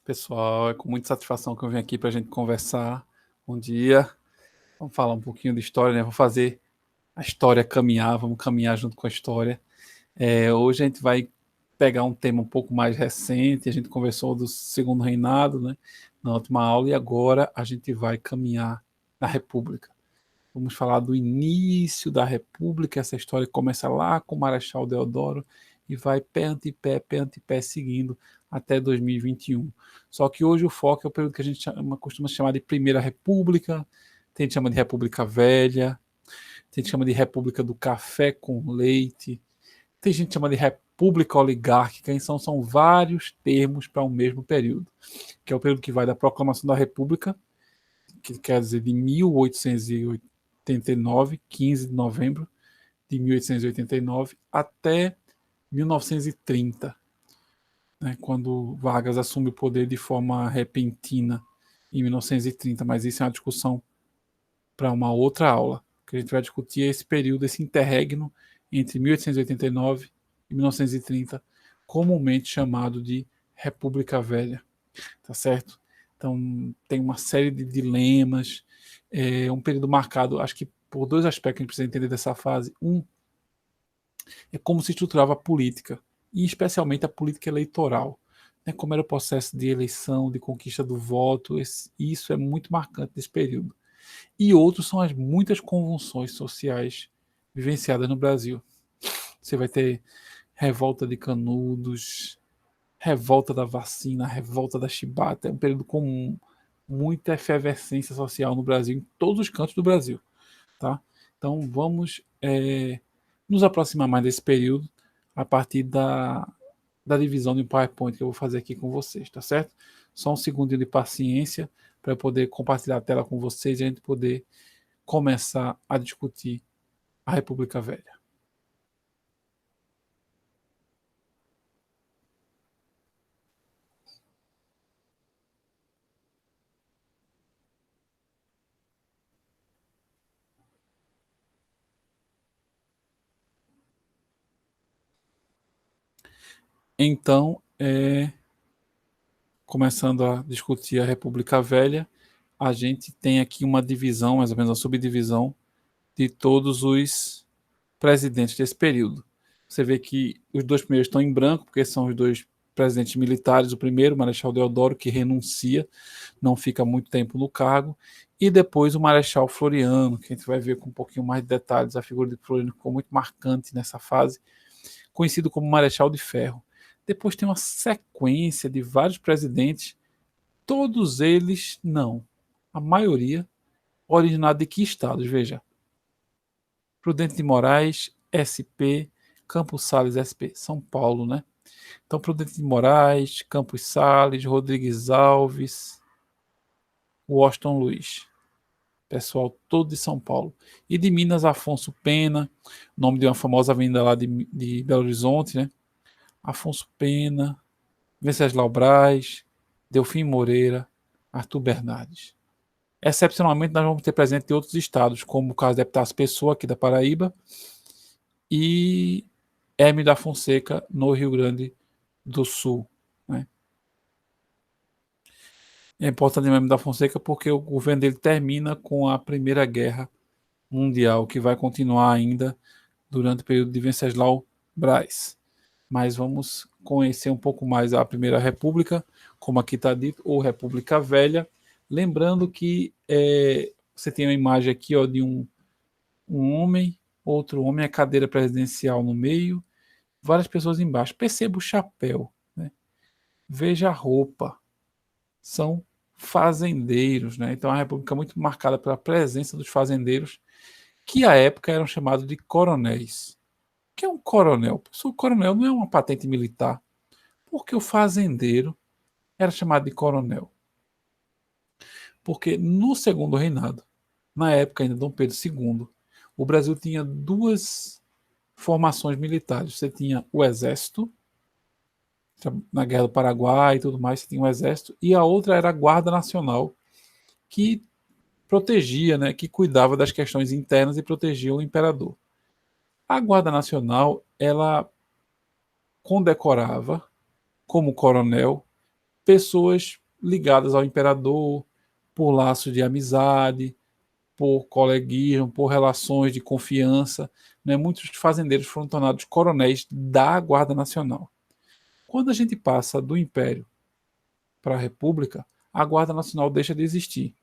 Pessoal, é com muita satisfação que eu venho aqui para a gente conversar. Bom dia. Vamos falar um pouquinho de história, né? Vamos fazer a história caminhar, vamos caminhar junto com a história. Hoje a gente vai pegar um tema um pouco mais recente. A gente conversou do Segundo Reinado, né? Na última aula, e agora a gente vai caminhar na República. Vamos falar do início da República. Essa história começa lá com o Marechal Deodoro e vai pé ante pé, seguindo até 2021. Só que hoje o foco é o período que a gente costuma chamar de Primeira República, tem gente que chama de República Velha, tem gente que chama de República do Café com Leite, tem gente que chama de República Oligárquica, então são vários termos para o mesmo período, que é o período que vai da proclamação da República, que quer dizer de 1889, 15 de novembro de 1889, até 1930, né, quando Vargas assume o poder de forma repentina em 1930, mas isso é uma discussão para uma outra aula, que a gente vai discutir esse período, esse interregno entre 1889 e 1930, comumente chamado de República Velha, tá certo? Então tem uma série de dilemas, é um período marcado, acho que por dois aspectos que a gente precisa entender dessa fase. Um é como se estruturava a política, e especialmente a política eleitoral, né, como era o processo de eleição, de conquista do voto, isso é muito marcante desse período. E outros são as muitas convulsões sociais vivenciadas no Brasil. Você vai ter revolta de Canudos, revolta da vacina, revolta da chibata, é um período com muita efervescência social no Brasil, em todos os cantos do Brasil. Tá? Então vamos nos aproximar mais desse período a partir da divisão de PowerPoint que eu vou fazer aqui com vocês, tá certo? Só um segundinho de paciência para eu poder compartilhar a tela com vocês e a gente poder começar a discutir a República Velha. Então, começando a discutir a República Velha, a gente tem aqui uma divisão, mais ou menos uma subdivisão, de todos os presidentes desse período. Você vê que os dois primeiros estão em branco, porque são os dois presidentes militares. O primeiro, o Marechal Deodoro, que renuncia, não fica muito tempo no cargo, e depois o Marechal Floriano, que a gente vai ver com um pouquinho mais de detalhes. A figura de Floriano ficou muito marcante nessa fase, conhecido como Marechal de Ferro. Depois tem uma sequência de vários presidentes, todos eles não, a maioria originado de que estados? Veja, Prudente de Moraes, SP, Campos Sales, SP, São Paulo, né? Então, Prudente de Moraes, Campos Sales, Rodrigues Alves, Washington Luiz. Pessoal todo de São Paulo. E de Minas, Afonso Pena, nome de uma famosa avenida lá de Belo Horizonte, né? Afonso Pena, Venceslau Braz, Delfim Moreira, Arthur Bernardes. Excepcionalmente, nós vamos ter presente de outros estados, como o caso de Epitácio Pessoa, aqui da Paraíba, e Hermes da Fonseca, no Rio Grande do Sul. Né? É importante Hermes da Fonseca porque o governo dele termina com a Primeira Guerra Mundial, que vai continuar ainda durante o período de Venceslau Braz. Mas vamos conhecer um pouco mais a Primeira República, como aqui está dito, ou República Velha. Lembrando que você tem uma imagem aqui de um homem, outro homem, a cadeira presidencial no meio, várias pessoas embaixo. Perceba o chapéu, né? Veja a roupa. São fazendeiros, né? Então a República é muito marcada pela presença dos fazendeiros, que à época eram chamados de coronéis. O que é um coronel? O coronel não é uma patente militar, porque o fazendeiro era chamado de coronel. Porque no segundo reinado, na época ainda de Dom Pedro II, o Brasil tinha duas formações militares. Você tinha o exército, na Guerra do Paraguai e tudo mais, você tinha o exército, e a outra era a Guarda Nacional, que protegia, né, que cuidava das questões internas e protegia o imperador. A Guarda Nacional, ela condecorava como coronel pessoas ligadas ao imperador, por laços de amizade, por coleguismo, por relações de confiança, né? Muitos fazendeiros foram tornados coronéis da Guarda Nacional. Quando a gente passa do Império para a República, a Guarda Nacional deixa de existir.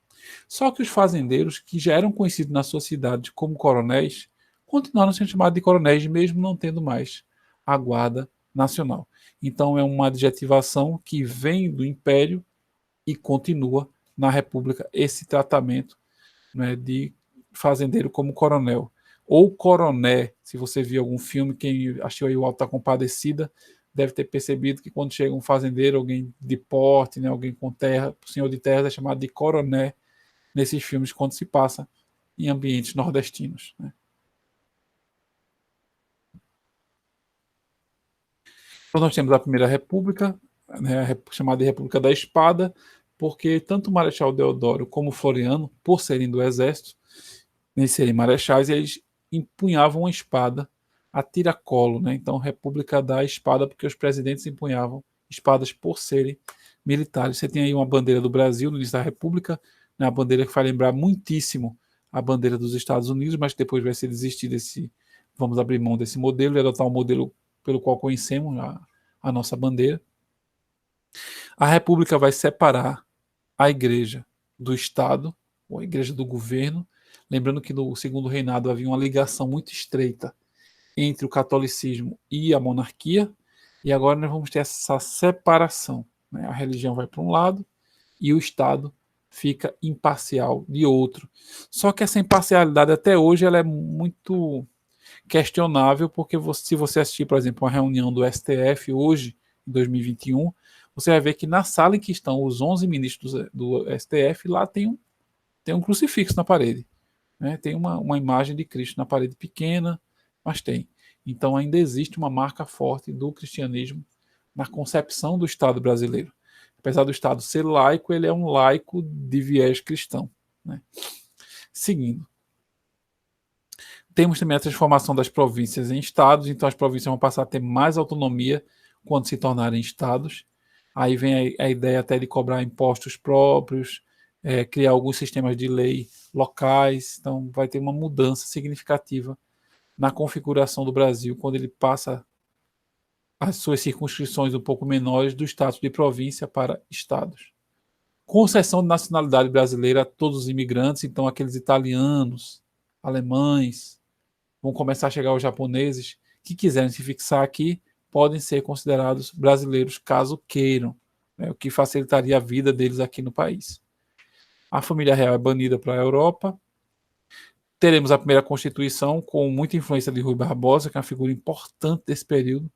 Só que os fazendeiros, que já eram conhecidos na sua cidade como coronéis, continuaram sendo chamados de coronéis, mesmo não tendo mais a Guarda Nacional. Então é uma adjetivação que vem do Império e continua na República esse tratamento, né, de fazendeiro como coronel. Ou coroné, se você viu algum filme, quem achou aí o Auto da Compadecida, deve ter percebido que quando chega um fazendeiro, alguém de porte, né, alguém com terra, o senhor de terra é chamado de coroné nesses filmes quando se passa em ambientes nordestinos, né. Então nós temos a Primeira República, né, chamada de República da Espada, porque tanto o Marechal Deodoro como o Floriano, por serem do Exército, nem serem marechais, eles empunhavam uma espada a tiracolo, né? Então, República da Espada, porque os presidentes empunhavam espadas por serem militares. Você tem aí uma bandeira do Brasil no início da República, né? A bandeira que faz lembrar muitíssimo a bandeira dos Estados Unidos, mas depois vai ser desistir desse, vamos abrir mão desse modelo e adotar um modelo pelo qual conhecemos a nossa bandeira. A República vai separar a Igreja do Estado, ou a Igreja do Governo, lembrando que no segundo reinado havia uma ligação muito estreita entre o catolicismo e a monarquia, e agora nós vamos ter essa separação, né? A religião vai para um lado e o Estado fica imparcial de outro. Só que essa imparcialidade até hoje ela é muito questionável, porque se você assistir, por exemplo, uma reunião do STF hoje, em 2021, você vai ver que na sala em que estão os 11 ministros do STF, lá tem um crucifixo na parede, né? Tem uma imagem de Cristo na parede pequena, mas tem. Então ainda existe uma marca forte do cristianismo na concepção do Estado brasileiro. Apesar do Estado ser laico, ele é um laico de viés cristão, né? Seguindo. Temos também a transformação das províncias em estados, então as províncias vão passar a ter mais autonomia quando se tornarem estados. Aí vem a ideia até de cobrar impostos próprios, criar alguns sistemas de lei locais, então vai ter uma mudança significativa na configuração do Brasil quando ele passa as suas circunscrições um pouco menores do status de província para estados. Concessão de nacionalidade brasileira a todos os imigrantes, então aqueles italianos, alemães, vão começar a chegar os japoneses que quiserem se fixar aqui, podem ser considerados brasileiros caso queiram, né, o que facilitaria a vida deles aqui no país. A família real é banida para a Europa. Teremos a primeira Constituição com muita influência de Rui Barbosa, que é uma figura importante desse período.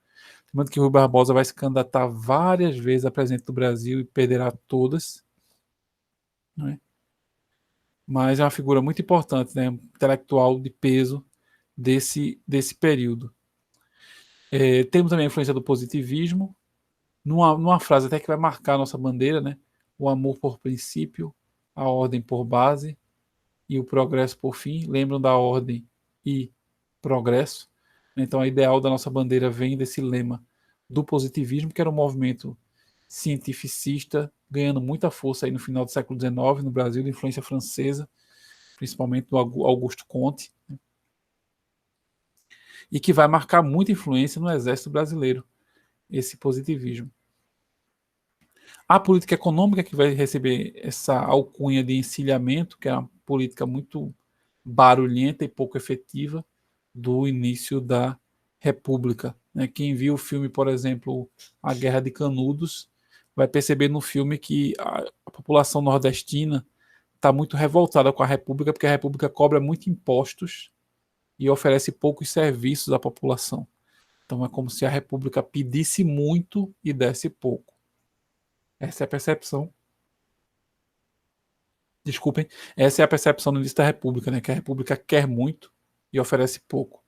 Lembrando que Rui Barbosa vai se candidatar várias vezes a presidente do Brasil e perderá todas, né? Mas é uma figura muito importante, né? Intelectual de peso desse período. Temos também a influência do positivismo, numa frase até que vai marcar a nossa bandeira, né? O amor por princípio, a ordem por base e o progresso por fim. Lembram da ordem e progresso? Então, a ideal da nossa bandeira vem desse lema do positivismo, que era um movimento cientificista, ganhando muita força aí no final do século XIX no Brasil, de influência francesa, principalmente do Augusto Comte, né? E que vai marcar muita influência no exército brasileiro, esse positivismo. A política econômica, que vai receber essa alcunha de encilhamento, que é uma política muito barulhenta e pouco efetiva do início da República, né? Quem viu o filme, por exemplo, A Guerra de Canudos, vai perceber no filme que a população nordestina está muito revoltada com a República, porque a República cobra muito impostos e oferece poucos serviços à população. Então é como se a República pedisse muito e desse pouco. Essa é a percepção. Desculpem, essa é a percepção no início da República, né? Que a República quer muito e oferece pouco.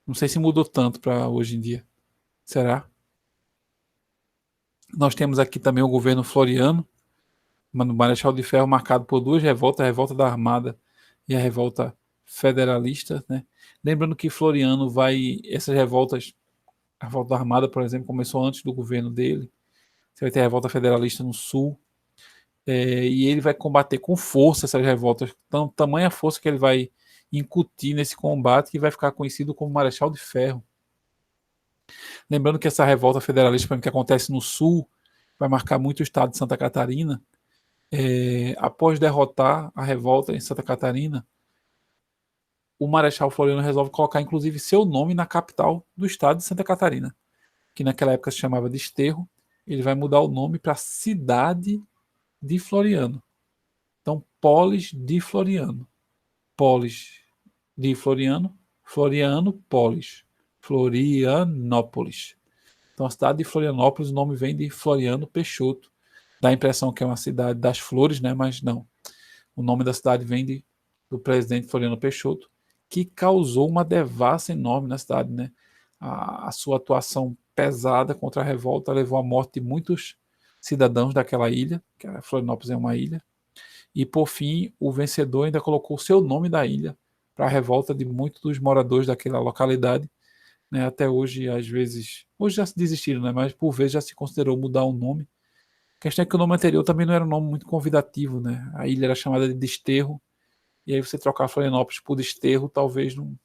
Não sei se mudou tanto para hoje em dia. Será? Nós temos aqui também o governo Floriano, no Marechal de Ferro, marcado por duas revoltas, a revolta da Armada e a revolta federalista, né? Lembrando que Floriano vai... Essas revoltas, a revolta da Armada, por exemplo, começou antes do governo dele. você vai ter a revolta federalista no sul, e ele vai combater com força essas revoltas, tamanha força que ele vai incutir nesse combate, que vai ficar conhecido como Marechal de Ferro. Lembrando que essa revolta federalista que acontece no sul vai marcar muito o estado de Santa Catarina. Após derrotar a revolta em Santa Catarina, o Marechal Floriano resolve colocar inclusive seu nome na capital do estado de Santa Catarina, que naquela época se chamava Desterro. Ele vai mudar o nome para Cidade de Floriano. Então, Polis de Floriano. Polis de Floriano, Floriano, Polis. Florianópolis. Então, a cidade de Florianópolis, o nome vem de Floriano Peixoto. Dá a impressão que é uma cidade das flores, né? Mas não. O nome da cidade vem do presidente Floriano Peixoto, que causou uma devassa enorme na cidade, né? A sua atuação pesada contra a revolta levou à morte de muitos cidadãos daquela ilha, que a Florianópolis é uma ilha, e por fim o vencedor ainda colocou o seu nome da ilha para a revolta de muitos dos moradores daquela localidade, né? Até hoje, às vezes, hoje já se desistiram, né? Mas por vezes já se considerou mudar o nome. A questão é que o nome anterior também não era um nome muito convidativo, né? A ilha era chamada de Desterro, e aí você trocar Florianópolis por Desterro talvez não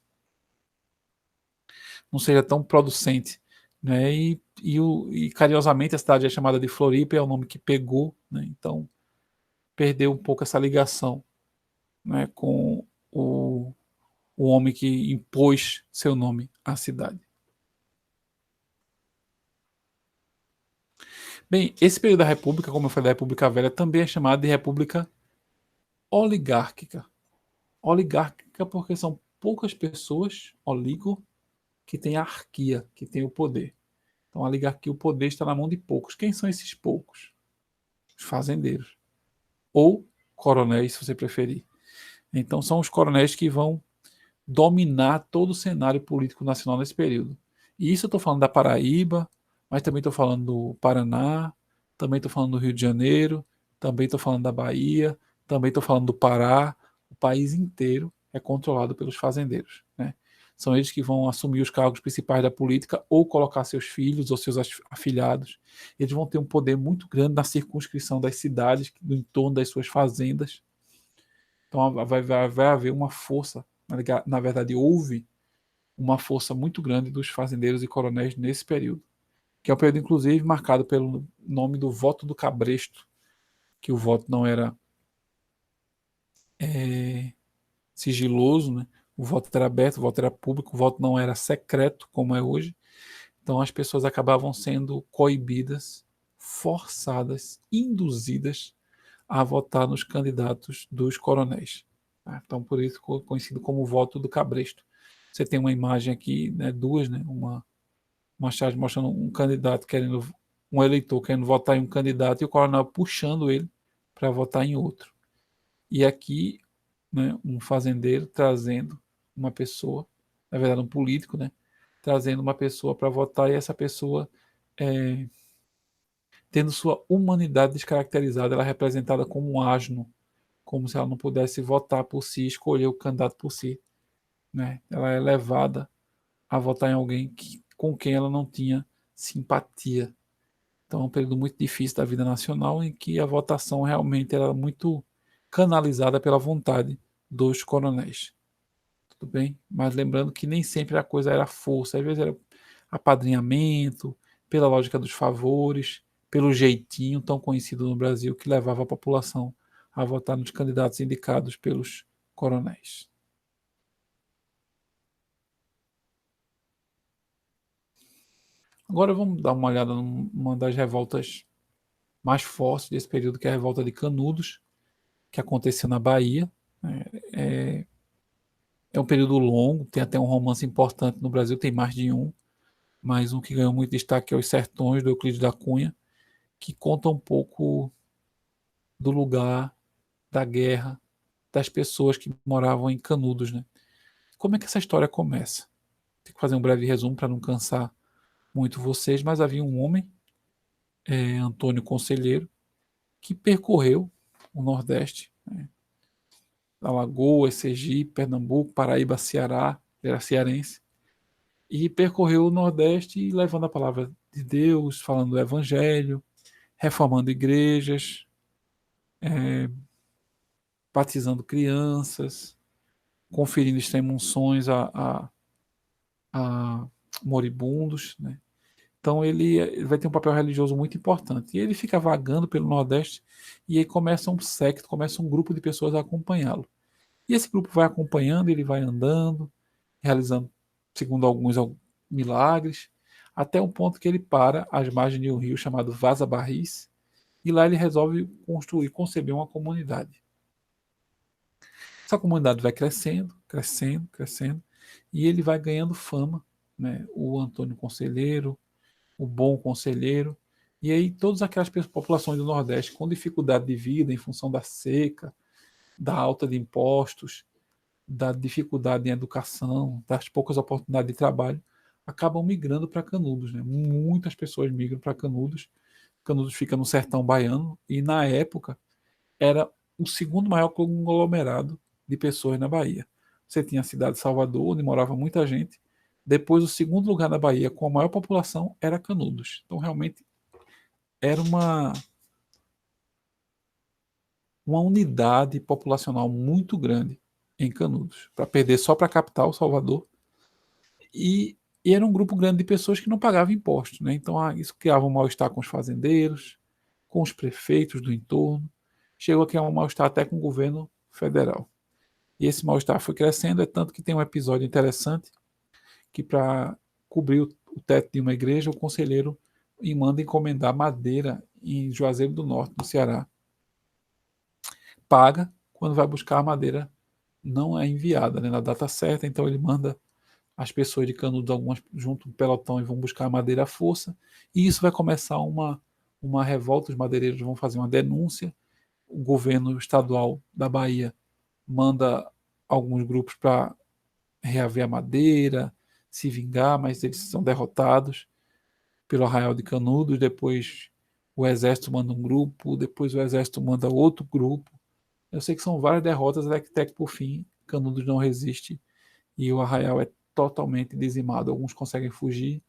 seja tão producente, né? E carinhosamente a cidade é chamada de Floripa, é o nome que pegou, né? Então perdeu um pouco essa ligação, né, com o homem que impôs seu nome à cidade. Bem, esse período da República, como eu falei da República Velha, também é chamado de República Oligárquica. Oligárquica porque são poucas pessoas, oligo, que têm a arquia, que têm o poder. Então, a oligarquia, o poder está na mão de poucos. Quem são esses poucos? Os fazendeiros. Ou coronéis, se você preferir. Então, são os coronéis que vão dominar todo o cenário político nacional nesse período. E isso eu estou falando da Paraíba, mas também estou falando do Paraná, também estou falando do Rio de Janeiro, também estou falando da Bahia, também estou falando do Pará. O país inteiro é controlado pelos fazendeiros, né? São eles que vão assumir os cargos principais da política ou colocar seus filhos ou seus afilhados. Eles vão ter um poder muito grande na circunscrição das cidades, do entorno das suas fazendas. Então vai haver uma força. Na verdade, houve uma força muito grande dos fazendeiros e coronéis nesse período, que é um período, inclusive, marcado pelo nome do voto do cabresto, que o voto não era sigiloso, né? O voto era aberto, o voto era público, o voto não era secreto, como é hoje. Então, as pessoas acabavam sendo coibidas, forçadas, induzidas a votar nos candidatos dos coronéis. Então, por isso, conhecido como o voto do cabresto. Você tem uma imagem aqui, né, duas, né, uma charge mostrando um candidato querendo, um eleitor querendo votar em um candidato e o coronel puxando ele para votar em outro. E aqui, né, um fazendeiro trazendo uma pessoa, na verdade um político, né, trazendo uma pessoa para votar e essa pessoa tendo sua humanidade descaracterizada, ela é representada como um asno, como se ela não pudesse votar por si, escolher o candidato por si, né? Ela é levada a votar em alguém com quem ela não tinha simpatia. Então é um período muito difícil da vida nacional em que a votação realmente era muito canalizada pela vontade dos coronéis. Tudo bem? Mas lembrando que nem sempre a coisa era força, às vezes era apadrinhamento, pela lógica dos favores, pelo jeitinho tão conhecido no Brasil que levava a população a votar nos candidatos indicados pelos coronéis. Agora vamos dar uma olhada numa das revoltas mais fortes desse período, que é a revolta de Canudos, que aconteceu na Bahia. É um período longo, tem até um romance importante no Brasil, tem mais de um, mas um que ganhou muito destaque é Os Sertões, do Euclides da Cunha, que conta um pouco do lugar, da guerra, das pessoas que moravam em Canudos, né? Como é que essa história começa? Tem que fazer um breve resumo para não cansar muito vocês, mas havia um homem, Antônio Conselheiro, que percorreu o Nordeste, né? Alagoas, Sergipe, Pernambuco, Paraíba, Ceará, era cearense, e percorreu o Nordeste levando a palavra de Deus, falando do Evangelho, reformando igrejas, batizando crianças, conferindo extrema-unções a moribundos, né? Então ele vai ter um papel religioso muito importante. E ele fica vagando pelo Nordeste e aí começa um secto, começa um grupo de pessoas a acompanhá-lo. E esse grupo vai acompanhando, ele vai andando, realizando, segundo alguns, milagres, até um ponto que ele para às margens de um rio chamado Vaza Barris, e lá ele resolve conceber uma comunidade. Essa comunidade vai crescendo, crescendo, crescendo, e ele vai ganhando fama, né? O Antônio Conselheiro, o Bom Conselheiro, e aí todas aquelas populações do Nordeste com dificuldade de vida em função da seca, da alta de impostos, da dificuldade em educação, das poucas oportunidades de trabalho, acabam migrando para Canudos, né? Muitas pessoas migram para Canudos. Canudos fica no sertão baiano e na época era o segundo maior conglomerado de pessoas na Bahia. Você tinha a cidade de Salvador, onde morava muita gente. Depois, o segundo lugar na Bahia com a maior população era Canudos. Então, realmente, era uma unidade populacional muito grande em Canudos, para perder só para a capital, Salvador. E era um grupo grande de pessoas que não pagavam impostos, né? Então, isso criava um mal-estar com os fazendeiros, com os prefeitos do entorno. Chegou a criar um mal-estar até com o governo federal. E esse mal-estar foi crescendo, é tanto que tem um episódio interessante que, para cobrir o teto de uma igreja, o conselheiro manda encomendar madeira em Juazeiro do Norte, no Ceará. Paga, quando vai buscar a madeira não é enviada, né, na data certa, então ele manda as pessoas de Canudos, algumas junto do pelotão, e vão buscar a madeira à força, e isso vai começar uma revolta, os madeireiros vão fazer uma denúncia, o governo estadual da Bahia manda alguns grupos para reaver a madeira, se vingar, mas eles são derrotados pelo Arraial de Canudos, depois o exército manda um grupo, depois o exército manda outro grupo. Eu sei que são várias derrotas, até que por fim Canudos não resiste e o Arraial é totalmente dizimado. Alguns conseguem fugir,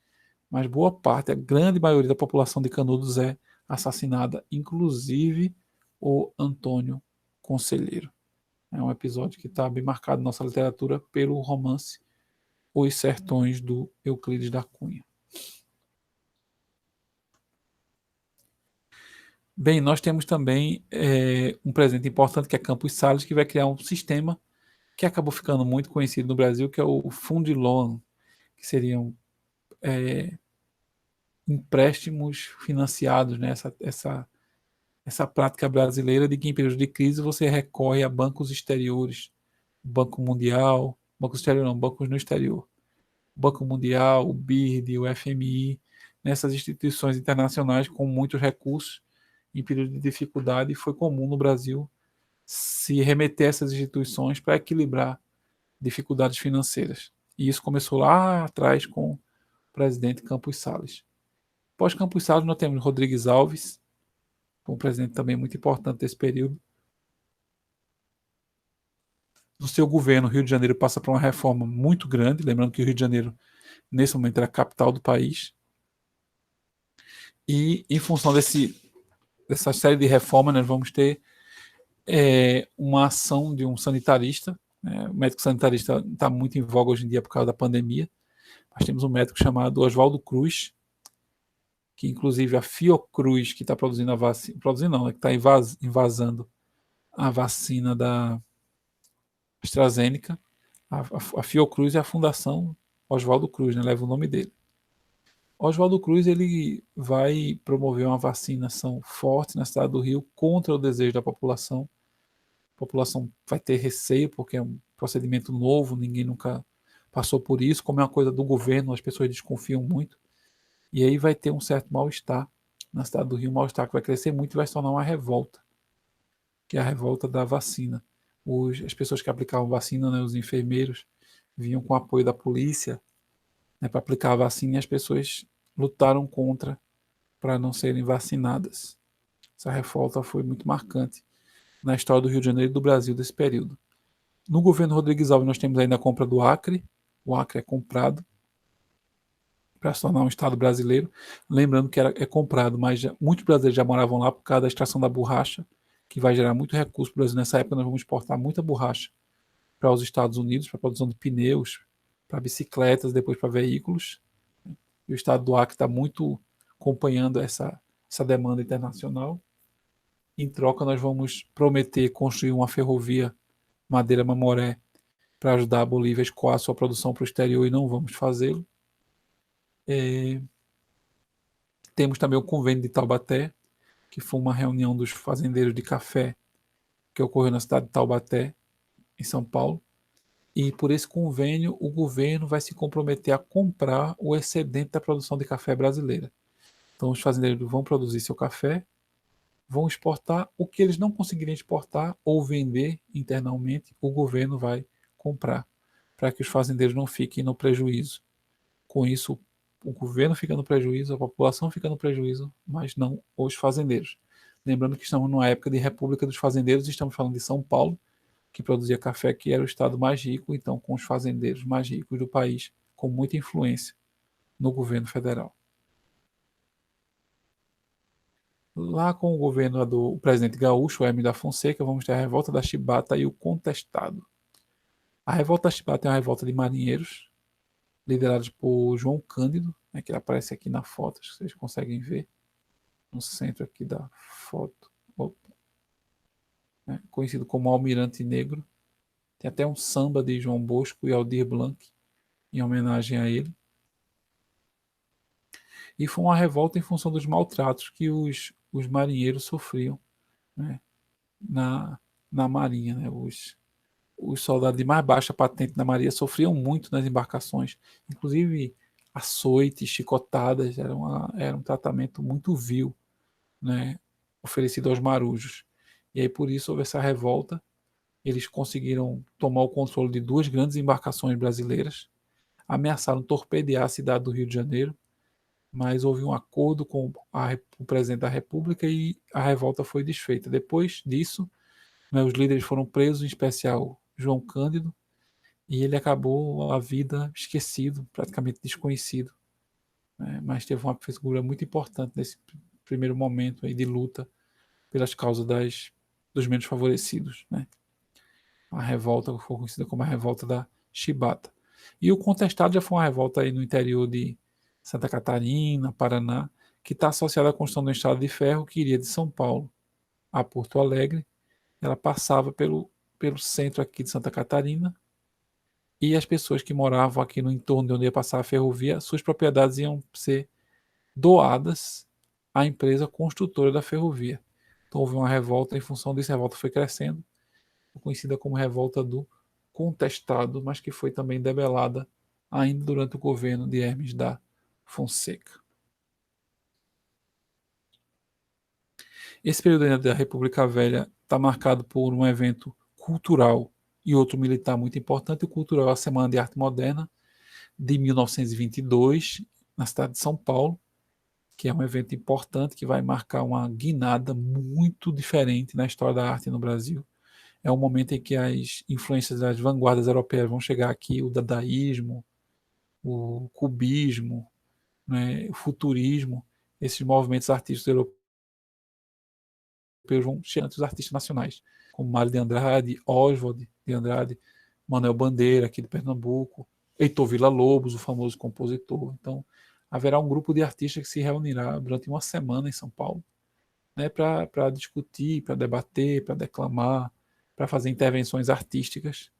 mas boa parte, a grande maioria da população de Canudos é assassinada, inclusive o Antônio Conselheiro. É um episódio que está bem marcado na nossa literatura pelo romance Os Sertões, do Euclides da Cunha. Bem, nós temos também um presente importante, que é Campos Sales, que vai criar um sistema que acabou ficando muito conhecido no Brasil, que é o Fundilon, que seriam empréstimos financiados, né? Essa prática brasileira de que em períodos de crise você recorre a bancos exteriores, Banco Mundial, bancos exteriores não, bancos no exterior, Banco Mundial, o BIRD, o FMI, nessas instituições internacionais com muitos recursos em período de dificuldade, foi comum no Brasil se remeter a essas instituições para equilibrar dificuldades financeiras. E isso começou lá atrás com o presidente Campos Salles. Pós Campos Salles, nós temos Rodrigues Alves, um presidente também muito importante desse período. No seu governo, o Rio de Janeiro passa por uma reforma muito grande, lembrando que o Rio de Janeiro, nesse momento, era a capital do país. E, em função dessa série de reformas, nós vamos ter uma ação de um sanitarista. O médico sanitarista está muito em voga hoje em dia por causa da pandemia. Nós temos um médico chamado Oswaldo Cruz, que inclusive a Fiocruz, que está produzindo a vacina, produzindo não, né, que está invasando a vacina da AstraZeneca. A Fiocruz é a fundação Oswaldo Cruz, né, leva o nome dele. Oswaldo Cruz ele vai promover uma vacinação forte na cidade do Rio contra o desejo da população. A população vai ter receio porque é um procedimento novo, ninguém nunca passou por isso, como é uma coisa do governo, as pessoas desconfiam muito. E aí vai ter um certo mal-estar na cidade do Rio, um mal-estar que vai crescer muito e vai se tornar uma revolta, que é a revolta da vacina. As pessoas que aplicavam vacina, né, os enfermeiros, vinham com o apoio da polícia, né, para aplicar a vacina, e as pessoas lutaram contra para não serem vacinadas. Essa revolta foi muito marcante na história do Rio de Janeiro e do Brasil desse período. No governo Rodrigues Alves nós temos ainda a compra do Acre. O Acre é comprado para se tornar um estado brasileiro. Lembrando que é comprado, mas muitos brasileiros já moravam lá por causa da extração da borracha, que vai gerar muito recurso para o Brasil. Nessa época nós vamos exportar muita borracha para os Estados Unidos, para a produção de pneus, para bicicletas, depois para veículos. E o estado do Acre está muito acompanhando essa demanda internacional. Em troca, nós vamos prometer construir uma ferrovia Madeira-Mamoré para ajudar a Bolívia a escoar sua produção para o exterior e não vamos fazê-lo. Temos também o convênio de Taubaté, que foi uma reunião dos fazendeiros de café que ocorreu na cidade de Taubaté, em São Paulo. E por esse convênio, o governo vai se comprometer a comprar o excedente da produção de café brasileira. Então, os fazendeiros vão produzir seu café, vão exportar. O que eles não conseguirem exportar ou vender internamente, o governo vai comprar, para que os fazendeiros não fiquem no prejuízo. Com isso, o governo fica no prejuízo, a população fica no prejuízo, mas não os fazendeiros. Lembrando que estamos numa época de República dos Fazendeiros, estamos falando de São Paulo, que produzia café, que era o estado mais rico, então com os fazendeiros mais ricos do país, com muita influência no governo federal. Lá com o governo do presidente gaúcho, Hermes da Fonseca, vamos ter a revolta da Chibata e o contestado. A revolta da Chibata é uma revolta de marinheiros, liderados por João Cândido, né, que aparece aqui na foto, acho que vocês conseguem ver, no centro aqui da foto. Opa. Conhecido como Almirante Negro. Tem até um samba de João Bosco e Aldir Blanc, em homenagem a ele. E foi uma revolta em função dos maltratos que os marinheiros sofriam, né, na marinha. Né? Os soldados de mais baixa patente na marinha sofriam muito nas embarcações, inclusive açoites, chicotadas, era um tratamento muito vil, né, oferecido aos marujos. E aí por isso houve essa revolta. Eles conseguiram tomar o controle de duas grandes embarcações brasileiras, ameaçaram torpedear a cidade do Rio de Janeiro, mas houve um acordo com o presidente da República e a revolta foi desfeita. Depois disso, né, os líderes foram presos, em especial João Cândido, e ele acabou a vida esquecido, praticamente desconhecido. Né, mas teve uma figura muito importante nesse primeiro momento aí de luta pelas causas dos menos favorecidos. Né. A revolta foi conhecida como a revolta da Chibata. E o contestado já foi uma revolta aí no interior de Santa Catarina, Paraná, que está associada à construção do Estrada de Ferro que iria de São Paulo a Porto Alegre. Ela passava pelo centro aqui de Santa Catarina e as pessoas que moravam aqui no entorno de onde ia passar a ferrovia, suas propriedades iam ser doadas à empresa construtora da ferrovia. Então houve uma revolta, em função disso a revolta foi crescendo, conhecida como revolta do contestado, mas que foi também debelada ainda durante o governo de Hermes da Fonseca. Esse período da República Velha está marcado por um evento cultural e outro militar muito importante. O cultural é a Semana de Arte Moderna, de 1922, na cidade de São Paulo, que é um evento importante que vai marcar uma guinada muito diferente na história da arte no Brasil. É um momento em que as influências das vanguardas europeias vão chegar aqui, o dadaísmo, o cubismo, né, o futurismo, esses movimentos artísticos europeus vão chegar entre os artistas nacionais, como Mário de Andrade, Oswald de Andrade, Manuel Bandeira, aqui de Pernambuco, Heitor Villa-Lobos, o famoso compositor. Então, haverá um grupo de artistas que se reunirá durante uma semana em São Paulo, né, para discutir, para debater, para declamar, para fazer intervenções artísticas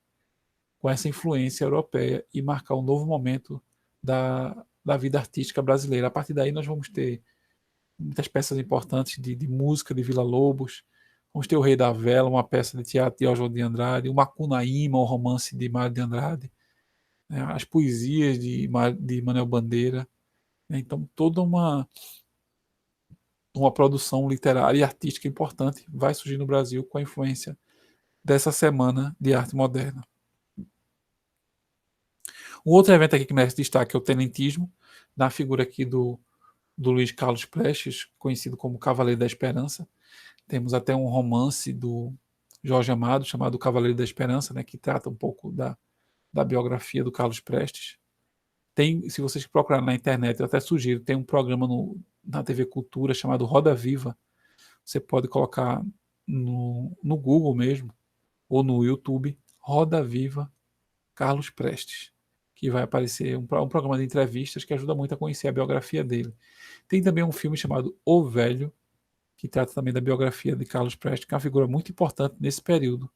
com essa influência europeia e marcar um novo momento da vida artística brasileira. A partir daí nós vamos ter muitas peças importantes de música de Villa-Lobos, vamos ter o Rei da Vela, uma peça de teatro de Oswald de Andrade, o Macunaíma, o romance de Mário de Andrade, né, as poesias de Manuel Bandeira, né, então toda uma produção literária e artística importante vai surgir no Brasil com a influência dessa Semana de Arte Moderna. Um outro evento aqui que merece destaque é o tenentismo, na figura aqui do Luiz Carlos Prestes, conhecido como Cavaleiro da Esperança. Temos até um romance do Jorge Amado, chamado Cavaleiro da Esperança, né, que trata um pouco da biografia do Carlos Prestes. Se vocês procurarem na internet, eu até sugiro, tem um programa na TV Cultura chamado Roda Viva. Você pode colocar no Google mesmo, ou no YouTube, Roda Viva Carlos Prestes, que vai aparecer um programa de entrevistas que ajuda muito a conhecer a biografia dele. Tem também um filme chamado O Velho, que trata também da biografia de Carlos Prestes, que é uma figura muito importante nesse período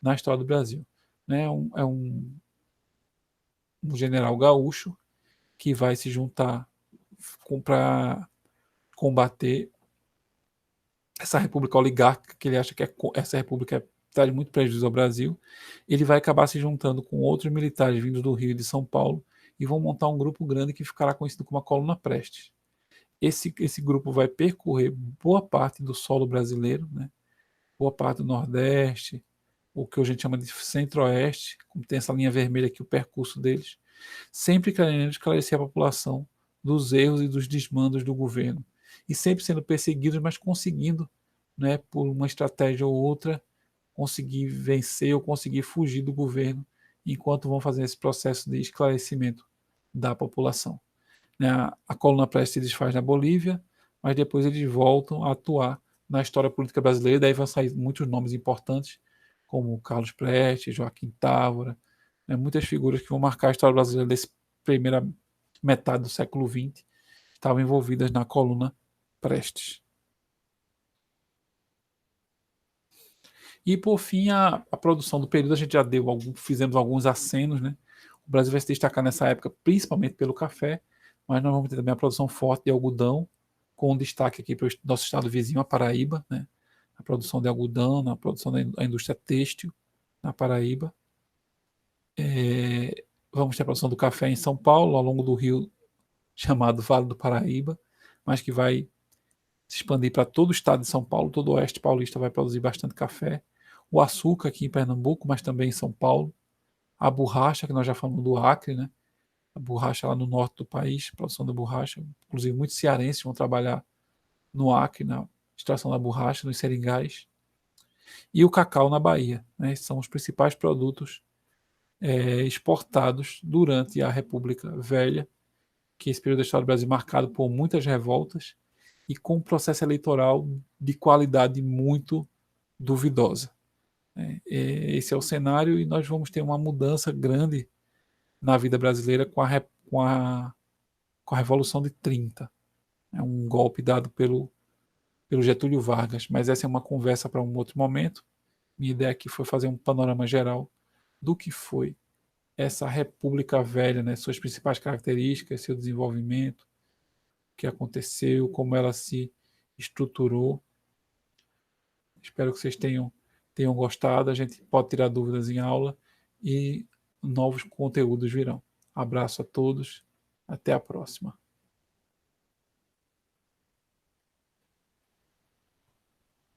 na história do Brasil. Né? É um general gaúcho que vai se juntar para combater essa república oligárquica, que ele acha que essa república traz muito prejuízo ao Brasil. Ele vai acabar se juntando com outros militares vindos do Rio e de São Paulo e vão montar um grupo grande que ficará conhecido como a Coluna Prestes. Esse grupo vai percorrer boa parte do solo brasileiro, né? Boa parte do Nordeste, o que a gente chama de Centro-Oeste, como tem essa linha vermelha aqui, o percurso deles, sempre querendo esclarecer a população dos erros e dos desmandos do governo. E sempre sendo perseguidos, mas conseguindo, né, por uma estratégia ou outra, conseguir vencer ou conseguir fugir do governo, enquanto vão fazer esse processo de esclarecimento da população. Né? A coluna Prestes se desfaz na Bolívia, mas depois eles voltam a atuar na história política brasileira, daí vão sair muitos nomes importantes, como Carlos Prestes, Joaquim Távora, né? Muitas figuras que vão marcar a história brasileira dessa primeira metade do século XX estavam envolvidas na coluna Prestes. E, por fim, a produção do período, a gente já fizemos alguns acenos, né? O Brasil vai se destacar nessa época, principalmente pelo café, mas nós vamos ter também a produção forte de algodão, com destaque aqui para o nosso estado vizinho, a Paraíba, né? A produção de algodão, na produção da indústria têxtil na Paraíba. Vamos ter a produção do café em São Paulo, ao longo do rio chamado Vale do Paraíba, mas que vai se expandir para todo o estado de São Paulo, todo o oeste paulista vai produzir bastante café. O açúcar aqui em Pernambuco, mas também em São Paulo. A borracha, que nós já falamos do Acre, né? A borracha lá no norte do país, produção da borracha. Inclusive, muitos cearenses vão trabalhar no Acre, na extração da borracha, nos seringais. E o cacau na Bahia, né? Esses são os principais produtos exportados durante a República Velha, que esse período da história do Brasil marcado por muitas revoltas e com um processo eleitoral de qualidade muito duvidosa. Esse é o cenário e nós vamos ter uma mudança grande na vida brasileira com a Revolução de 30. É um golpe dado pelo Getúlio Vargas, mas essa é uma conversa para um outro momento. Minha ideia aqui foi fazer um panorama geral do que foi essa República Velha, né? Suas principais características, seu desenvolvimento, o que aconteceu, como ela se estruturou. Espero que vocês tenham gostado. A gente pode tirar dúvidas em aula e novos conteúdos virão. Abraço a todos. Até a próxima.